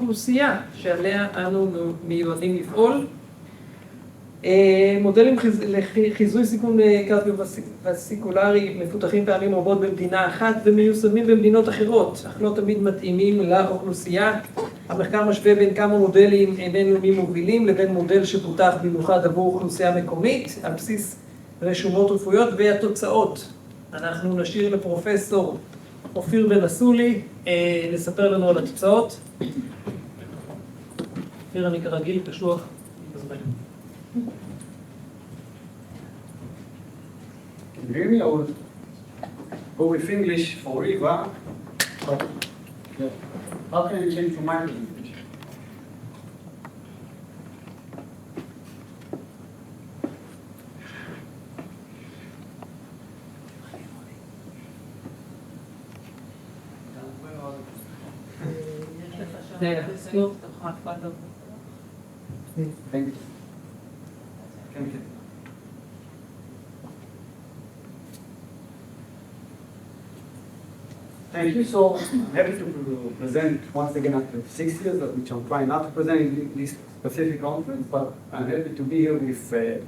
האוכלוסייה שעליה אנו מיועדים לפעול. מודלים לחיזוי סיכון קרדיו-וסיקולרי מפותחים פעמים רבות במדינה אחת ומיושמים במדינות אחרות, אך לא תמיד מתאימים לאוכלוסייה. המחקר משווה בין כמה מודלים בינלאומיים מובילים לבין מודל שפותח במיוחד עבור אוכלוסייה מקומית על בסיס רשומות רפואיות והתוצאות. אנחנו נשאיר לפרופסור אופיר בן אסולי לספר לנו על התוצאות. אופיר, אני כרגיל קשוח בזמן. Can you hear me? I will go with English for Eva. But how can I change to my language? Thank you. Thank you. Thank you. So I'm happy to present once again after 6 years, which I'm trying not to present in this specific conference, but I'm happy to be here with a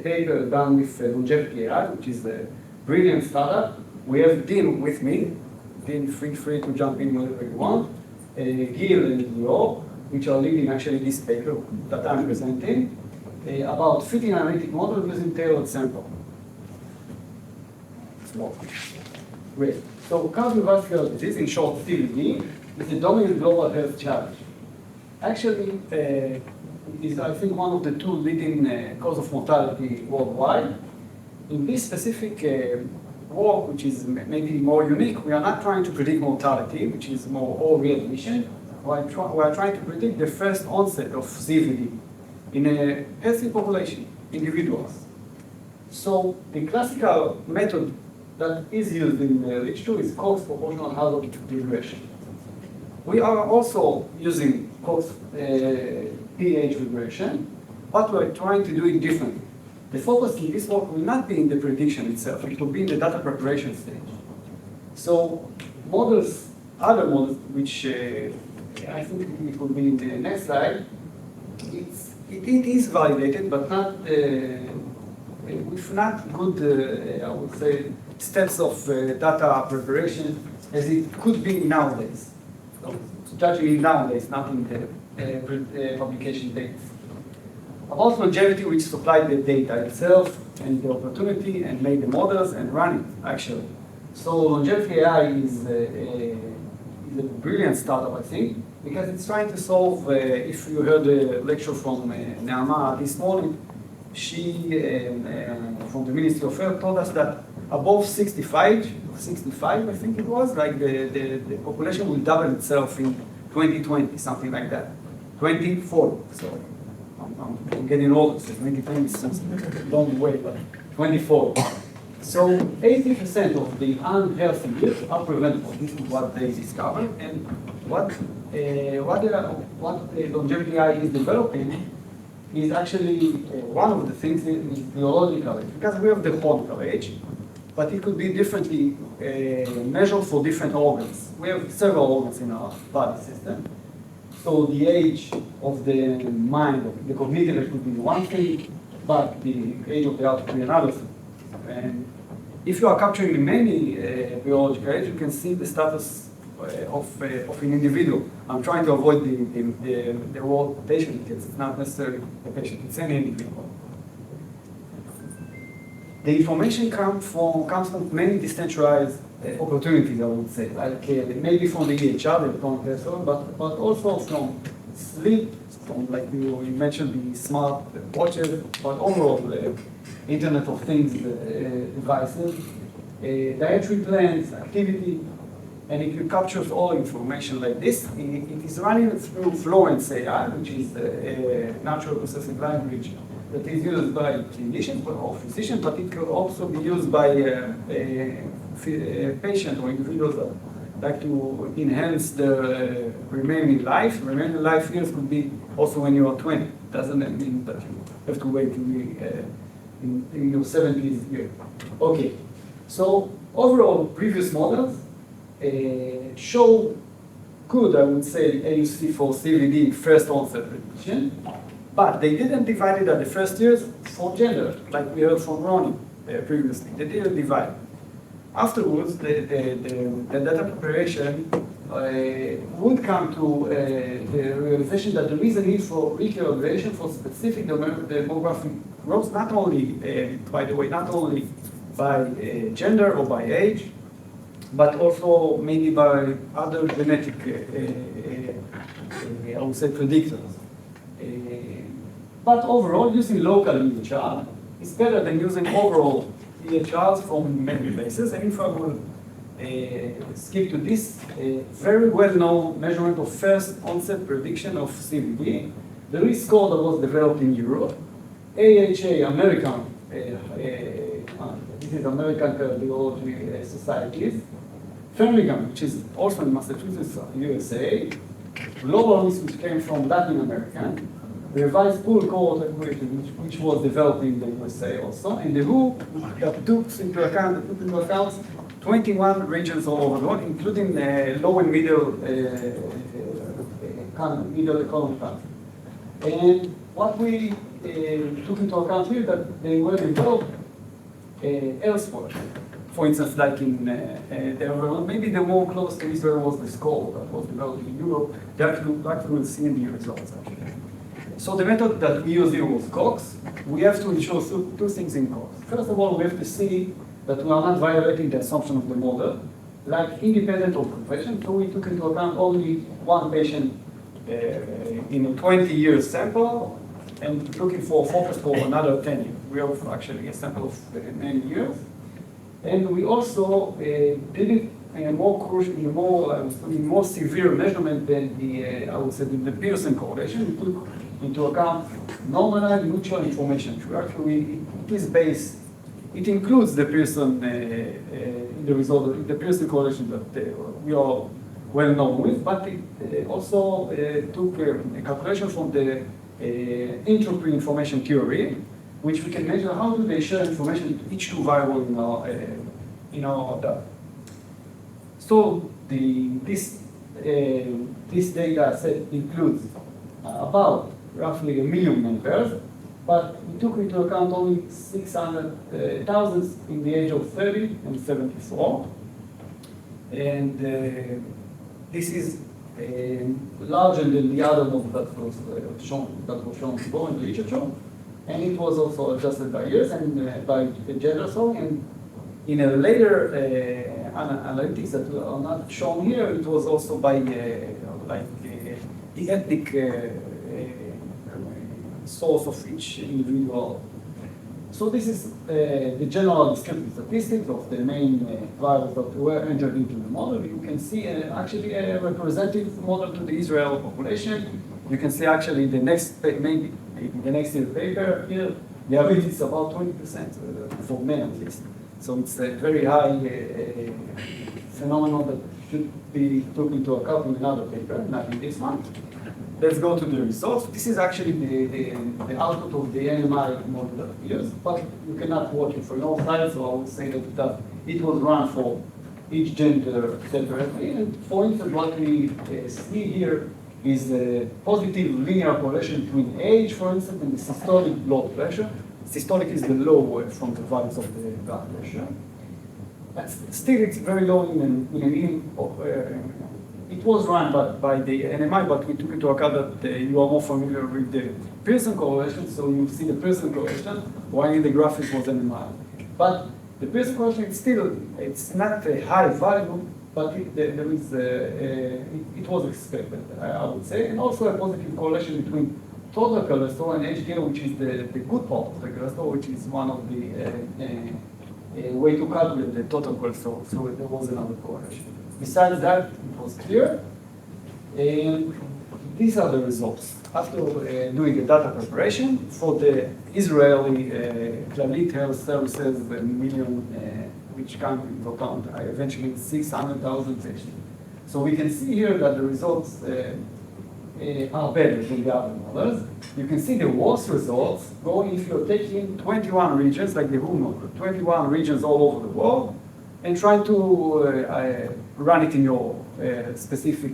paper done with Longevity AI, which is a brilliant startup. We have Dean with me. Dean, feel free to jump in whenever you want. Gil and Leo, which are leading actually this paper that I'm presenting, about fitting analytic model using tailored sample. Great. So cardiovascular disease, in short, CVD, is the dominant global health challenge. Actually, it is, I think, one of the two leading cause of mortality worldwide. In this specific work, which is maybe more unique, we are not trying to predict mortality, which is more all readmission. We are trying to predict the first onset of CVD in a healthy population, individuals. So the classical method that is used in literature is cost proportional hazard regression. We are also using cost pH regression, but we're trying to do it differently. The focus in this work will not be in the prediction itself, it will be in the data preparation stage. So models, other models, which I think it will be in the next slide, it is validated, but not with not good, I would say, steps of data preparation as it could be nowadays. So it's judging nowadays, not in the publication dates. About longevity, which supplied the data itself and the opportunity and made the models and run it, actually. So Longevity AI is a brilliant startup, I think, because it's trying to solve, if you heard the lecture from Naama this morning, she, from the Ministry of Health, told us that above 65, I think it was, like the population will double itself in 2020, something like that. 2040, so I'm getting older, so 2020 is a long way, but 2040. So 80% of the unhealthy youth are preventable. This is what they discovered, and what Longevity AI is developing is actually one of the things is biological age, because we have the hormonal age, but it could be differently measured for different organs. We have several organs in our body system. So the age of the mind, the cognitive age could be one thing, but the age of the heart could be another thing. And if you are capturing many biological age, you can see the status of an individual. I'm trying to avoid the word patient, because it's not necessarily a patient, it's any individual. The information comes from many decentralized opportunities, I would say, like maybe from the EHR, the electronic health record, but also from sleep, from, like you mentioned, the smart watches, but overall Internet of Things devices, dietary plans, activity, and if you capture all information like this, it is running through Florence AI, which is a natural processing language that is used by clinicians or physicians, but it can also be used by patients or individuals that like to enhance the remaining life. Remaining life years could be also when you are 20. Doesn't mean that you have to wait to be in your 70s year. Okay, so overall, previous models show good, I would say, AUC for CVD first onset prediction, but they didn't divide it at the first years for gender, like we heard from Ronnie previously. They didn't divide. Afterwards, the data preparation would come to the realization that there is a need for recalibration for specific demographic growth, not only, by the way, not only by gender or by age, but also mainly by other genetic, I would say, predictors. But overall, using local EHR is better than using overall EHRs from many places. And if I will skip to this very well-known measurement of first onset prediction of CVD, there is score that was developed in Europe. AHA, American, this is American Cardiology Societies. Firmingham, which is also in Massachusetts, USA. Global risk, which came from Latin America. The revised pool cohort equation, which was developed in the USA also, and the WHO that took into account 21 regions all over the world, including low and middle economy countries. And what we took into account here that they were developed elsewhere. For instance, like in maybe the more close to Israel was the score that was developed in Europe. That we will see in the results actually. So the method that we used here was Cox. We have to ensure two things in Cox. First of all, we have to see that we are not violating the assumption of the model, like independent of profession. So we took into account only one patient in a 20-year sample and looking for a focus for another 10 years. We have actually a sample of many years. And we also did it in a more crucial, in more severe measurement than the, I would say, the Pearson correlation. We took into account normalized mutual information. Actually, it is based, it includes the Pearson in the result, the Pearson correlation that we are well known with, but it also took a calculation from the entropy information theory, which we can measure how do they share information to each two variables in our data. So this data set includes about roughly 1 million members, but we took into account only 600,000 in the age of 30 and 74. And this is larger than the other model that was shown before in the literature. And it was also adjusted by years and by gender, and in a later analytics that are not shown here, it was also by the ethnic source of each individual. So this is the general descriptive statistics of the main variables that were entered into the model. You can see actually a representative model to the Israel population. You can see actually the next, maybe the next year paper here, the average is about 20% for men at least. So it's a very high phenomenon that should be taken into account in another paper, not in this one. Let's go to the results. This is actually the output of the NMI model that we use, but you cannot watch it for all sides, so I would say that it was run for each gender separately. And for instance, what we see here is a positive linear correlation between age, for instance, and the systolic blood pressure. Systolic is the low from the values of the blood pressure. But still, it's very low it was run by the NMI, but we took into account that you are more familiar with the Pearson correlation, so you see the Pearson correlation, while in the graphic was NMI. But the Pearson correlation is still, it's not a high value, but it was expected, I would say, and also a positive correlation between total cholesterol and HDL, which is the good part of the cholesterol, which is one of the way to calculate the total cholesterol. So there was another correlation. Besides that, it was clear. And these are the results. After doing the data preparation for the Israeli Clalit Health Services million, which come into account eventually 600,000 patients. So we can see here that the results are better than the other models. You can see the worst results going if you're taking 21 regions, like the WHO model, 21 regions all over the world, and try to run it in your specific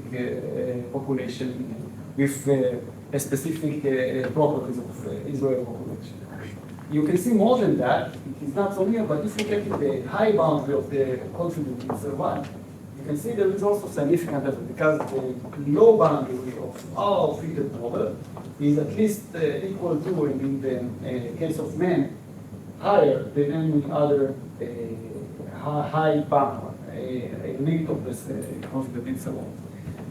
population with a specific properties of Israeli population. You can see more than that. It is not so near, but if you take the high boundary of the confidence interval, you can see there is also significant difference because the low boundary of our fitted model is at least equal to, in the case of men, higher than any other high bound, a limit of this confidence interval.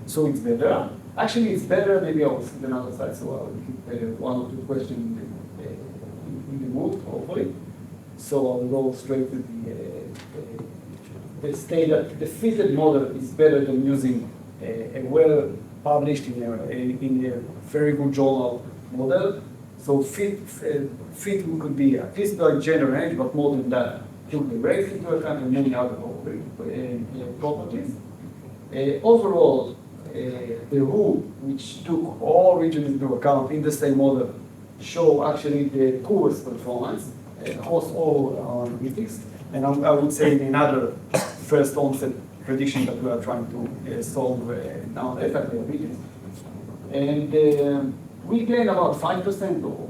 So it's better. Actually, it's better. Maybe I will see the other side, so I will keep one or two questions in the mood, hopefully. So I'll go straight to the state that the fitted model is better than using a well-published in a very good journal model. So fit could be at least like general range, but more than that, took the race into account and many other properties. Overall, the rule, which took all regions into account in the same model, show actually the poorest performance across all analytics. And I would say in another first onset prediction that we are trying to solve nowadays, like the regions. And we gain about 5% or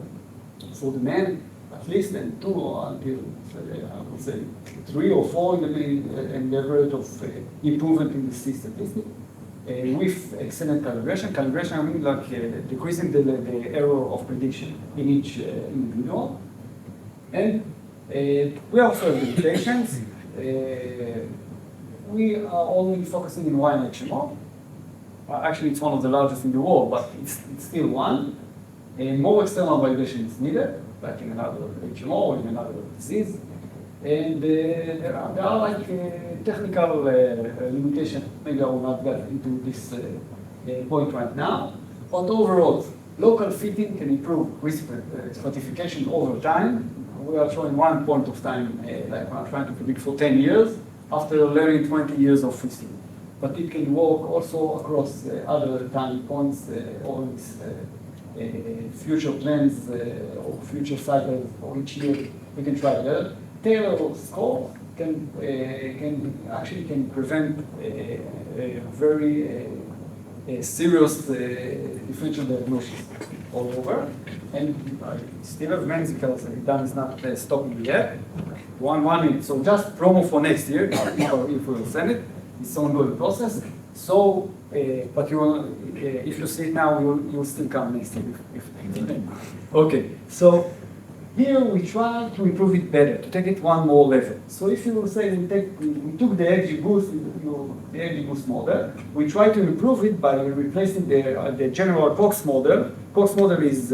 for the men, at least, and 2 or until I would say 3 or 4 in the average of improvement in the C statistic. With excellent calibration. Calibration, I mean like decreasing the error of prediction in each individual. And we also have limitations. We are only focusing in one HMO. Actually, it's one of the largest in the world, but it's still one. More external validation is needed, like in another HMO or in another disease. And there are like technical limitations. Maybe I will not get into this point right now. But overall, local fitting can improve risk stratification over time. We are showing one point of time, like we are trying to predict for 10 years, after learning 20 years of fitting. But it can work also across other time points or future plans or future cycles for each year. We can try that. Taylor score can prevent a very serious differential diagnosis all over. And I still have many because Dan is not stopping yet. One so just promo for next year. If we will send it, it's ongoing process. So, but you will, if you see it now, you'll still come next year. Okay, so. Here we try to improve it better, to take it one more level. So if you will say we took the XGBoost model, we try to improve it by replacing the general Cox model. Cox model is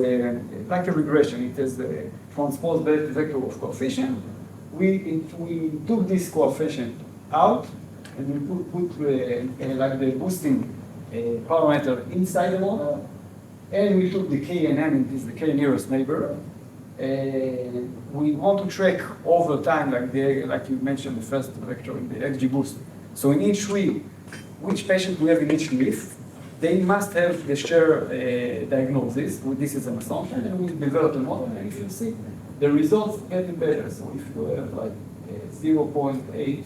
like a regression. It has a transposed vector of coefficient. We took this coefficient out and we put like the boosting parameter inside the model. And we took the K and N, it is the K nearest neighbor. We want to track over time, like you mentioned, the first vector in the XGBoost. So in each week, which patient we have in each leaf, they must have the shared diagnosis. This is an assumption, and we develop a model. And if you see, the results getting better. So if you have like 0.83,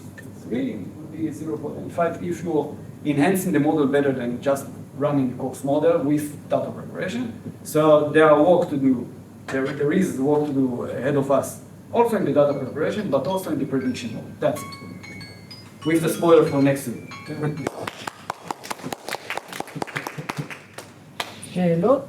it would be 0.85 if you're enhancing the model better than just running the Cox model with data preparation. So there are work to do. There is work to do ahead of us, also in the data preparation, but also in the prediction mode. That's it. With the spoiler for next week. שאלות?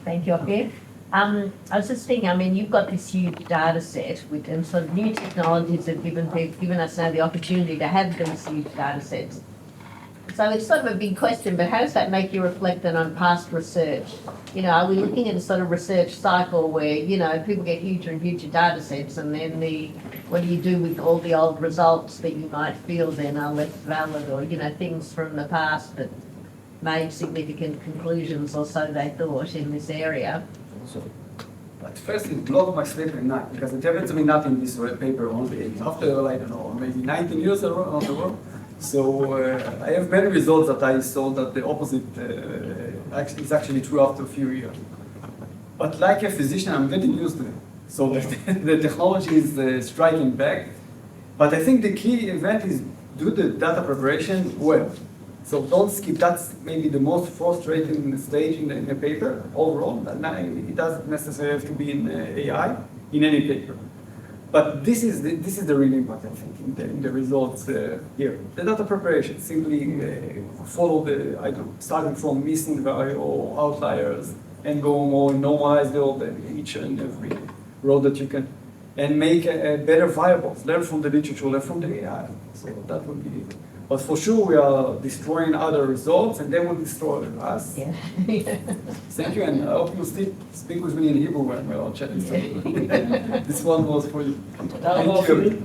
Thank you, Ophir. I was just thinking, I mean, you've got this huge data set, and so new technologies have given us now the opportunity to have these huge data sets. So it's sort of a big question, but how does that make you reflect then on past research? You know, are we looking at a sort of research cycle where, you know, people get huger and huger data sets, and then what do you do with all the old results that you might feel then are less valid, or, you know, things from the past that made significant conclusions, or so they thought, in this area? But first, it blocked my sleep at night, because it happens to me not in this paper only. After, I don't know, maybe 19 years around the world. So I have many results that I saw that the opposite is actually true after a few years. But like a physician, I'm getting used to it. So the technology is striking back. But I think the key event is do the data preparation well. So don't skip. That's maybe the most frustrating stage in the paper overall. It doesn't necessarily have to be in AI in any paper. But this is the real impact, I think, in the results here. The data preparation, simply follow starting from missing value or outliers and go more normalize each and every row that you can, and make better variables, learn from the literature, learn from the AI. So that would be it. But for sure, we are destroying other results, and they will destroy us. Yeah. Thank you, and I hope you speak with me in Hebrew when we're all chatting. This one was for you. Thank you.